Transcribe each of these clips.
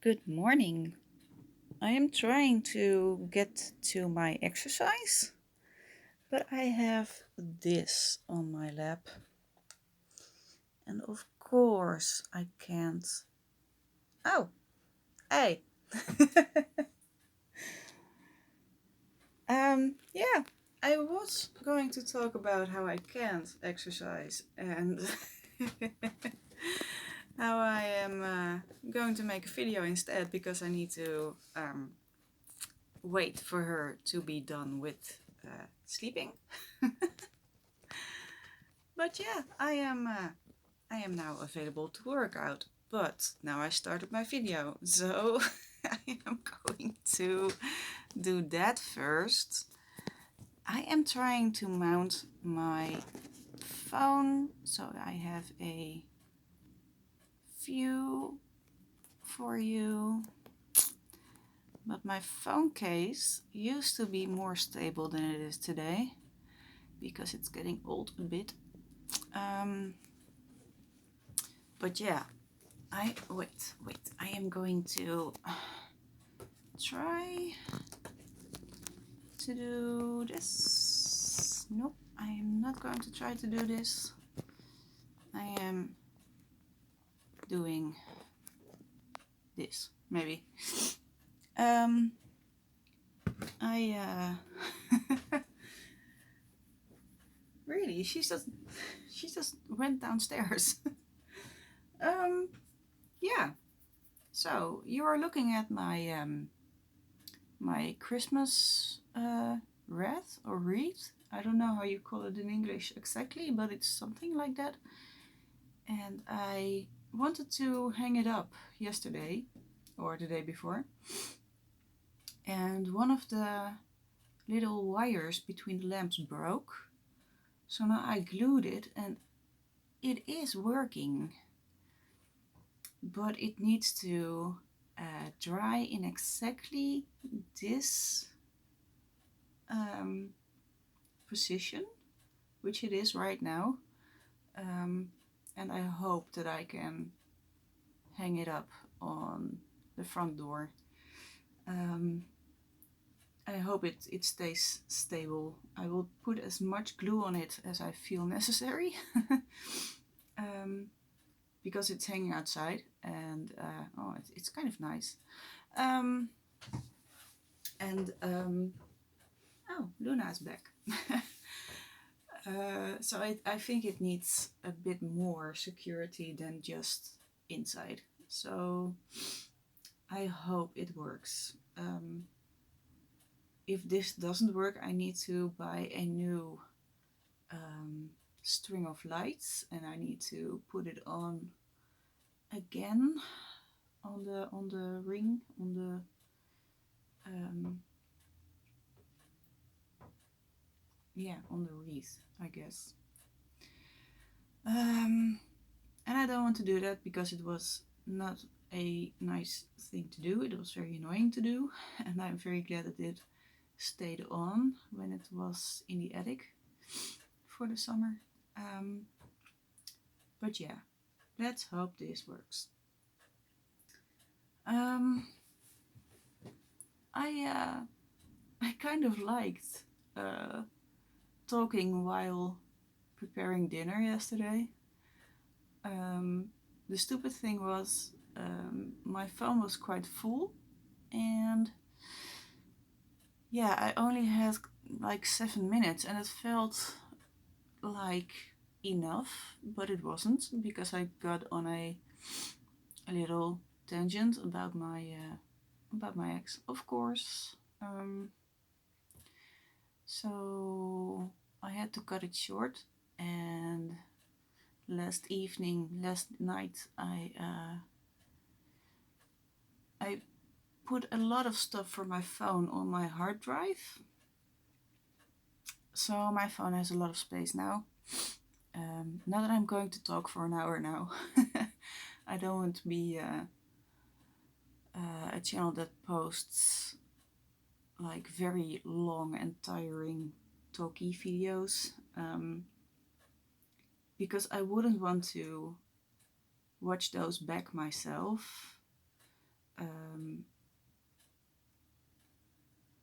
Good morning. I am trying to get to my exercise, but I have this on my lap. And of course, I can't. Oh, hey. Yeah, I was going to talk about how I can't exercise and how I am going to make a video instead because I need to wait for her to be done with sleeping. But yeah, I am now available to work out. But now I started my video, so I am going to do that first. I am trying to mount my phone so I have a view for you. But my phone case used to be more stable than it is today because it's getting old a bit. But yeah, wait. I am going to try to do this. Nope, I am not going to try to do this. I am doing this, maybe. I really, she just went downstairs. Yeah. So you are looking at my Christmas wreath or wreath. I don't know how you call it in English exactly, but it's something like that. And I wanted to hang it up yesterday or the day before. And one of the little wires between the lamps broke. So now I glued it and it is working. But it needs to dry in exactly this position, which it is right now. And I hope that I can hang it up on the front door. I hope it stays stable. I will put as much glue on it as I feel necessary because it's hanging outside and it's kind of nice. Oh, Luna's back. So I think it needs a bit more security than just inside. So I hope it works. If this doesn't work, I need to buy a new string of lights and I need to put it on again on the ring on the on the wreath, I guess. And I don't want to do that because it was not a nice thing to do. It was very annoying to do, and I'm very glad that it stayed on when it was in the attic for the summer. But yeah, let's hope this works. I kind of liked talking while preparing dinner yesterday. The stupid thing was my phone was quite full, and yeah, I only had like 7 minutes, and it felt like enough, but it wasn't because I got on a little tangent about my ex, of course. So I had to cut it short, and last night, I put a lot of stuff for my phone on my hard drive. So my phone has a lot of space now. Now that I'm going to talk for an hour now, I don't want to be a channel that posts like very long and tiring talky videos, because I wouldn't want to watch those back myself.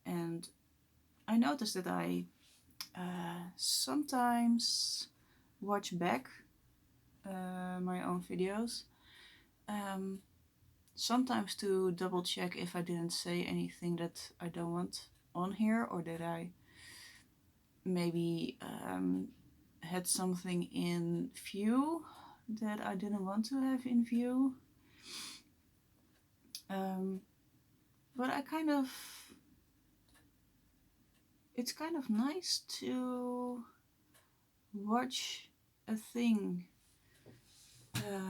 And I noticed that I sometimes watch back my own videos, sometimes to double check if I didn't say anything that I don't want on here, or that I maybe had something in view that I didn't want to have in view. But it's kind of nice to watch a thing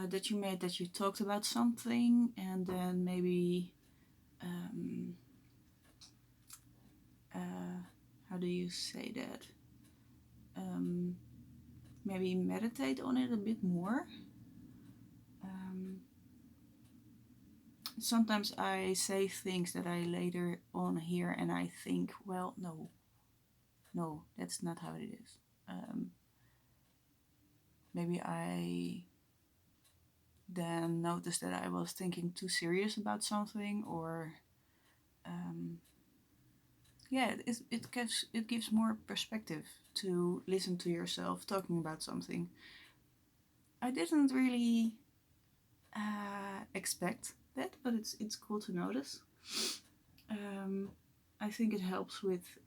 that you made, that you talked about something, and then maybe how do you say that? Maybe meditate on it a bit more. Sometimes I say things that I later on hear and I think, well, no, that's not how it is. Maybe I then noticed that I was thinking too serious about something, or it gives more perspective to listen to yourself talking about something. I didn't really expect that, but it's cool to notice. I think it helps with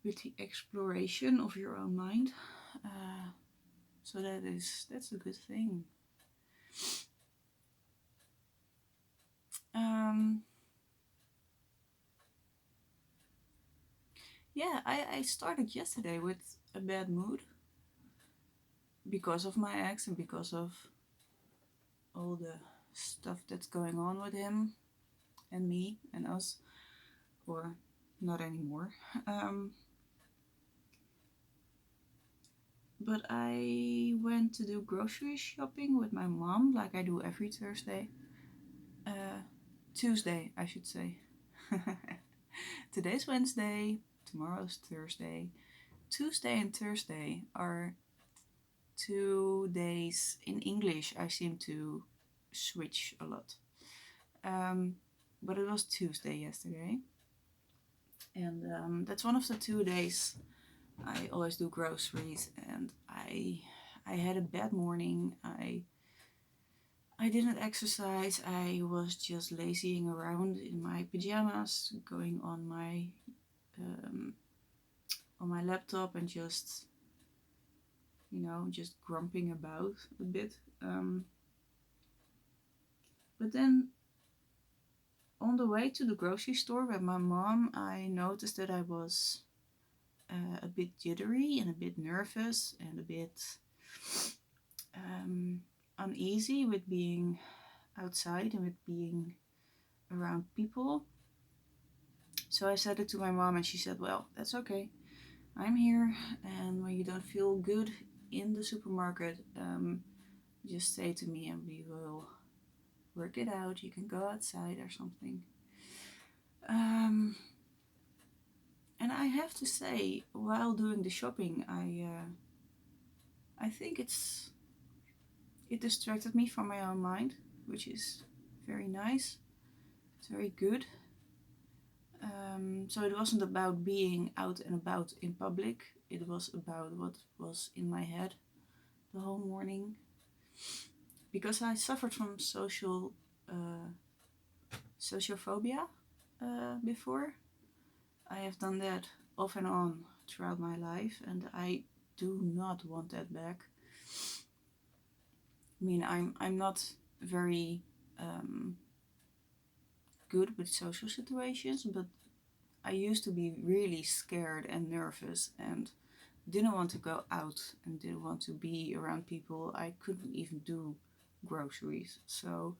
the exploration of your own mind. So that's a good thing. Yeah, I started yesterday with a bad mood because of my ex and because of all the stuff that's going on with him and me and us, or not anymore. But I went to do grocery shopping with my mom, like I do every Thursday. Tuesday, I should say. Today's Wednesday, tomorrow's Thursday. Tuesday and Thursday are 2 days in English I seem to switch a lot. But it was Tuesday yesterday. And that's one of the 2 days I always do groceries, and I had a bad morning. I didn't exercise. I was just lazying around in my pajamas, going on my laptop and just grumping about a bit. But then on the way to the grocery store with my mom, I noticed that I was a bit jittery and a bit nervous and a bit uneasy with being outside and with being around people. So I said it to my mom, and she said, well, that's okay. I'm here, and when you don't feel good in the supermarket, just say to me and we will work it out. You can go outside or something. And I have to say, while doing the shopping, I think it distracted me from my own mind, which is very nice. It's very good. So it wasn't about being out and about in public. It was about what was in my head the whole morning. Because I suffered from sociophobia before. I have done that off and on throughout my life, and I do not want that back. I mean, I'm not very good with social situations, but I used to be really scared and nervous and didn't want to go out and didn't want to be around people. I couldn't even do groceries. So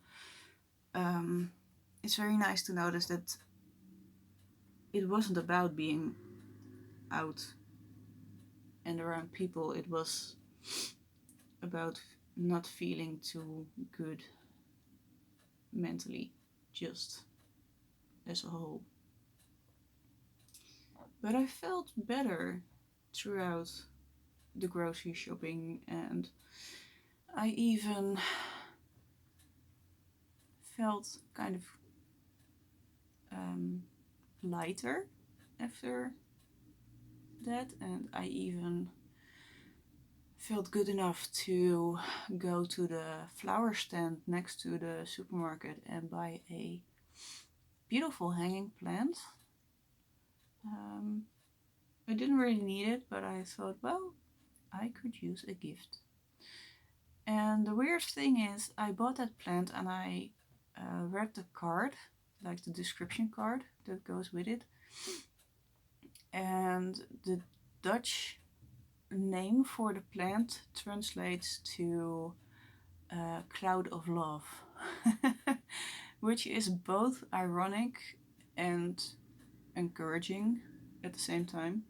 it's very nice to notice that it wasn't about being out and around people. It was about not feeling too good mentally, just as a whole. But I felt better throughout the grocery shopping, and I even felt kind of lighter after that, and I even felt good enough to go to the flower stand next to the supermarket and buy a beautiful hanging plant. I didn't really need it, but I thought, well, I could use a gift. And the weird thing is, I bought that plant and I read the card, like the description card that goes with it. And the Dutch name for the plant translates to cloud of love, which is both ironic and encouraging at the same time,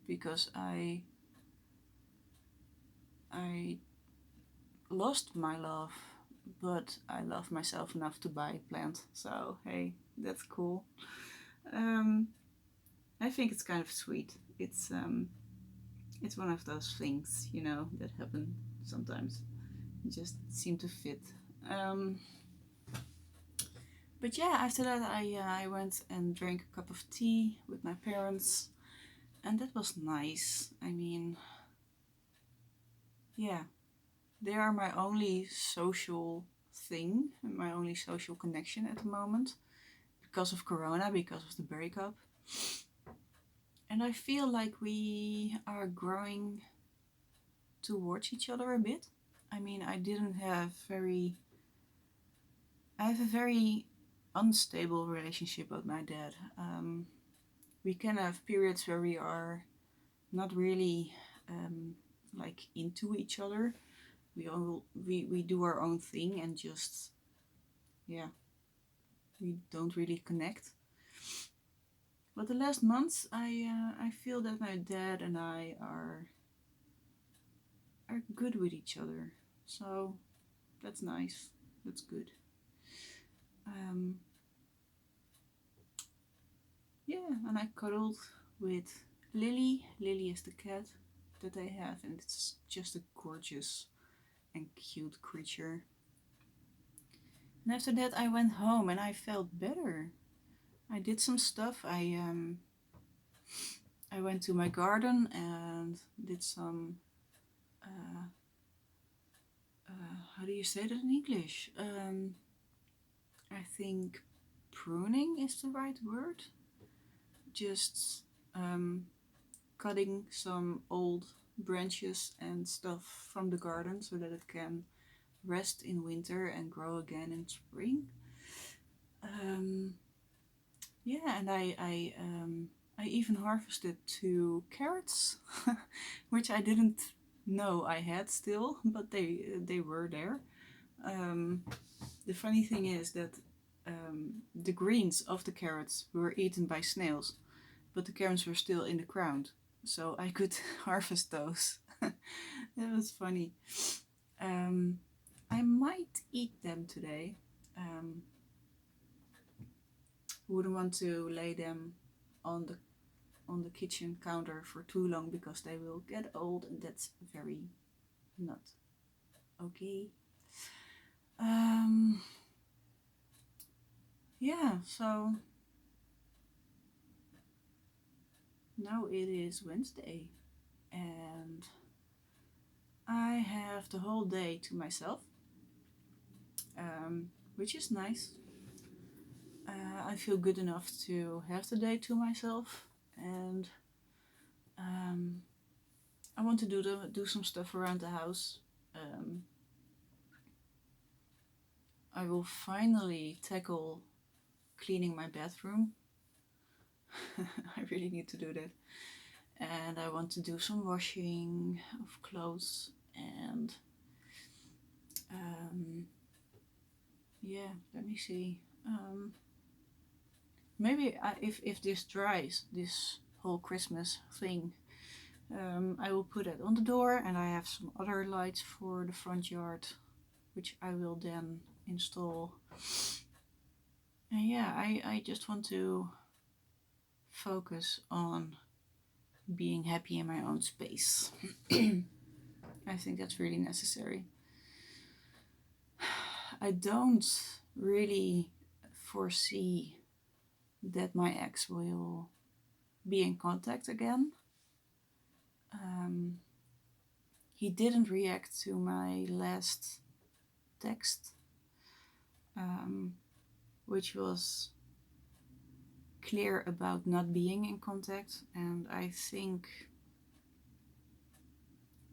because I lost my love, but I love myself enough to buy a plant. So hey, that's cool. I think it's kind of sweet. It's one of those things, that happen sometimes. It just seem to fit. But yeah, after that I went and drank a cup of tea with my parents, and that was nice. I mean, yeah, they are my only social thing, my only social connection at the moment, because of Corona, because of the breakup. And I feel like we are growing towards each other a bit. I mean, I have a very unstable relationship with my dad. We can have periods where we are not really like into each other. We do our own thing and just, yeah, we don't really connect. But the last months, I feel that my dad and I are good with each other. So that's nice. That's good. Yeah, and I cuddled with Lily. Lily is the cat that they have, and it's just a gorgeous and cute creature. And after that, I went home and I felt better. I did some stuff. I went to my garden and did some. How do you say that in English? I think pruning is the right word. Just cutting some old branches and stuff from the garden so that it can rest in winter and grow again in spring. Yeah, and I even harvested 2 carrots, which I didn't know I had still, but they were there. The funny thing is that the greens of the carrots were eaten by snails, but the carrots were still in the ground, so I could harvest those. That was funny. I might eat them today. Wouldn't want to lay them on the kitchen counter for too long because they will get old, and that's very not okay. Yeah, so now it is Wednesday and I have the whole day to myself, which is nice. I feel good enough to have the day to myself, and I want to do some stuff around the house. I will finally tackle cleaning my bathroom. I really need to do that. And I want to do some washing of clothes and yeah, let me see. Maybe if this dries, this whole Christmas thing, I will put it on the door, and I have some other lights for the front yard, which I will then install. And yeah, I just want to focus on being happy in my own space. I think that's really necessary. I don't really foresee that my ex will be in contact again. He didn't react to my last text, which was clear about not being in contact. And I think,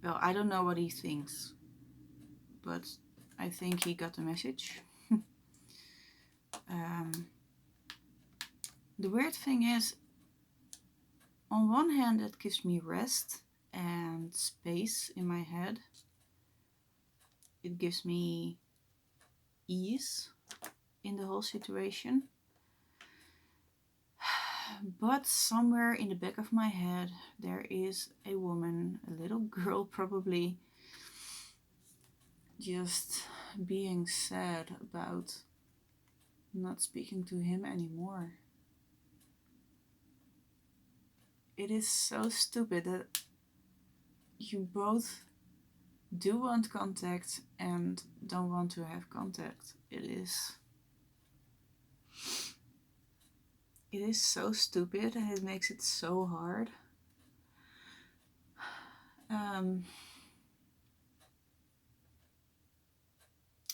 well, I don't know what he thinks, but I think he got the message. The weird thing is, on one hand, it gives me rest and space in my head. It gives me ease in the whole situation. But somewhere in the back of my head, there is a woman, a little girl probably, just being sad about not speaking to him anymore. It is so stupid that you both do want contact and don't want to have contact. It is so stupid and it makes it so hard.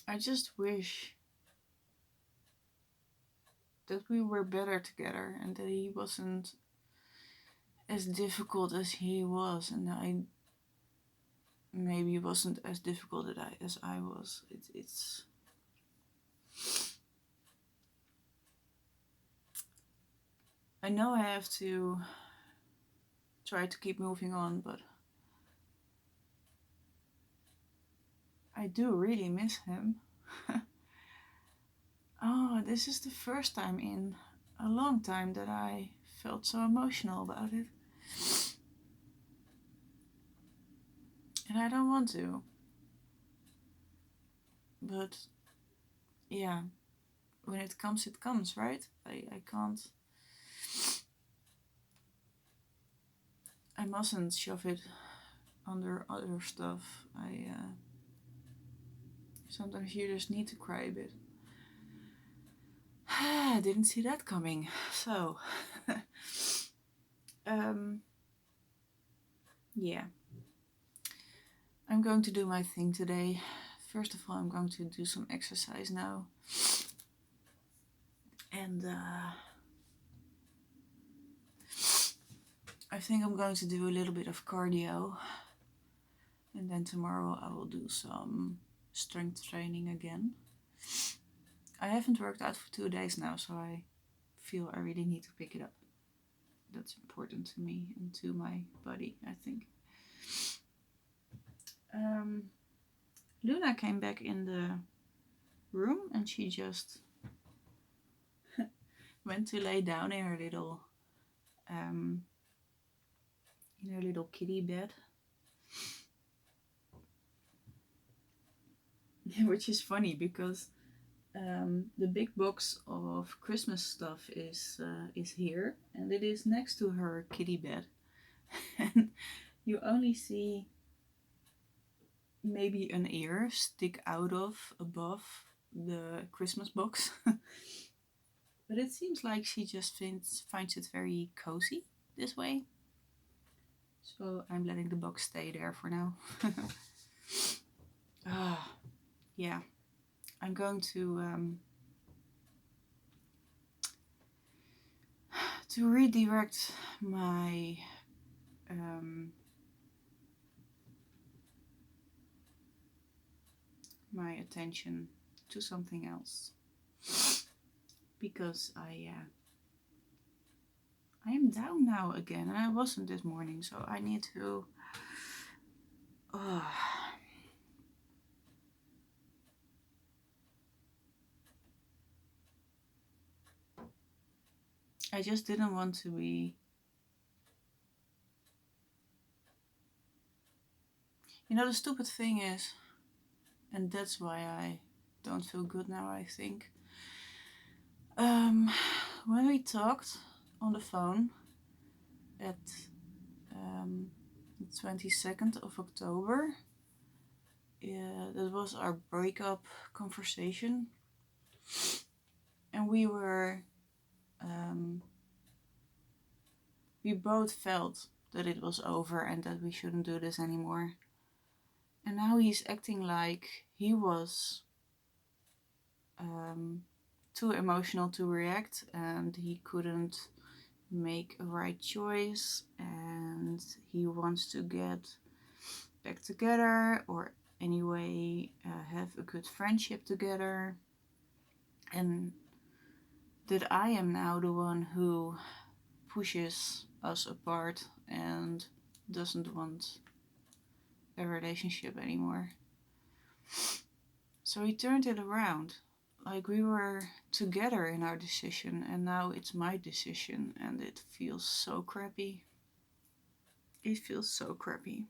I just wish that we were better together and that he wasn't as difficult as he was, and I maybe wasn't as difficult as I was. It's I know I have to try to keep moving on, but I do really miss him. Oh, this is the first time in a long time that I felt so emotional about it. And I don't want to. But yeah, when it comes, right? I can't. I mustn't shove it under other stuff. Sometimes you just need to cry a bit. I didn't see that coming. So, yeah. I'm going to do my thing today. First of all, I'm going to do some exercise now. And I think I'm going to do a little bit of cardio. And then tomorrow I will do some strength training again. I haven't worked out for 2 days now, so I feel I really need to pick it up. That's important to me and to my body, I think. Luna came back in the room and she just went to lay down in her little kitty bed. Which is funny because the big box of Christmas stuff is here, and it is next to her kitty bed. And you only see maybe an ear stick out of above the Christmas box. But it seems like she just finds it very cozy this way. So I'm letting the box stay there for now. Yeah. I'm going to redirect my my attention to something else, because I am down now again, and I wasn't this morning, so I need to I just didn't want to be, the stupid thing is, and that's why I don't feel good now, I think. When we talked on the phone at the 22nd of October, that was our breakup conversation. And we both felt that it was over and that we shouldn't do this anymore. And now he's acting like he was too emotional to react, and he couldn't make a right choice, and he wants to get back together, or anyway have a good friendship together. And that I am now the one who pushes us apart and doesn't want a relationship anymore. So he turned it around. Like, we were together in our decision, and now it's my decision, and it feels so crappy. It feels so crappy.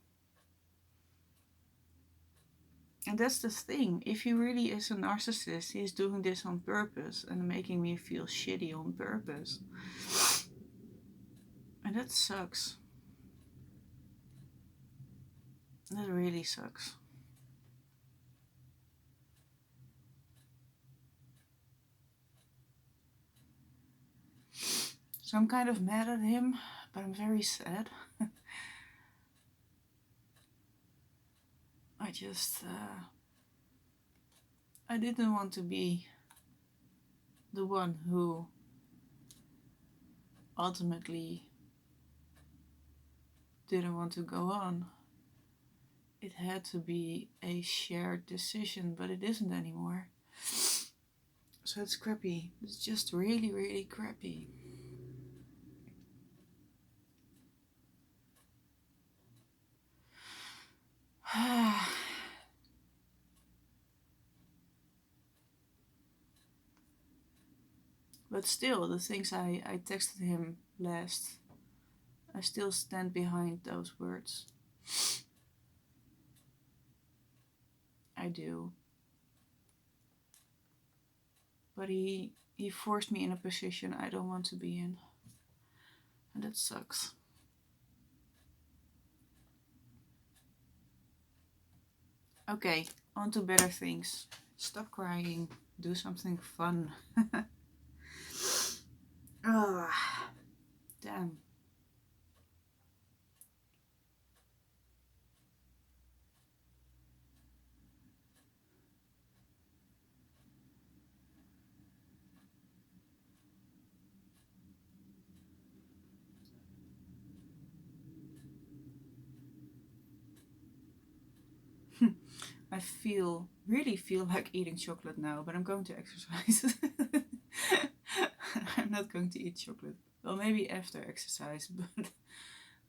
And that's the thing. If he really is a narcissist, he's doing this on purpose and making me feel shitty on purpose. And that sucks. That really sucks. So I'm kind of mad at him, but I'm very sad. I didn't want to be the one who ultimately didn't want to go on. It had to be a shared decision, but it isn't anymore. So it's crappy. It's just really, really crappy. But still, the things I texted him last, I still stand behind those words. I do. But he forced me in a position I don't want to be in. And that sucks. Okay, on to better things. Stop crying. Do something fun. Damn. I really feel like eating chocolate now, but I'm going to exercise. I'm not going to eat chocolate. Well, maybe after exercise, but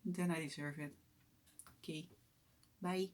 then I deserve it. Okay, bye.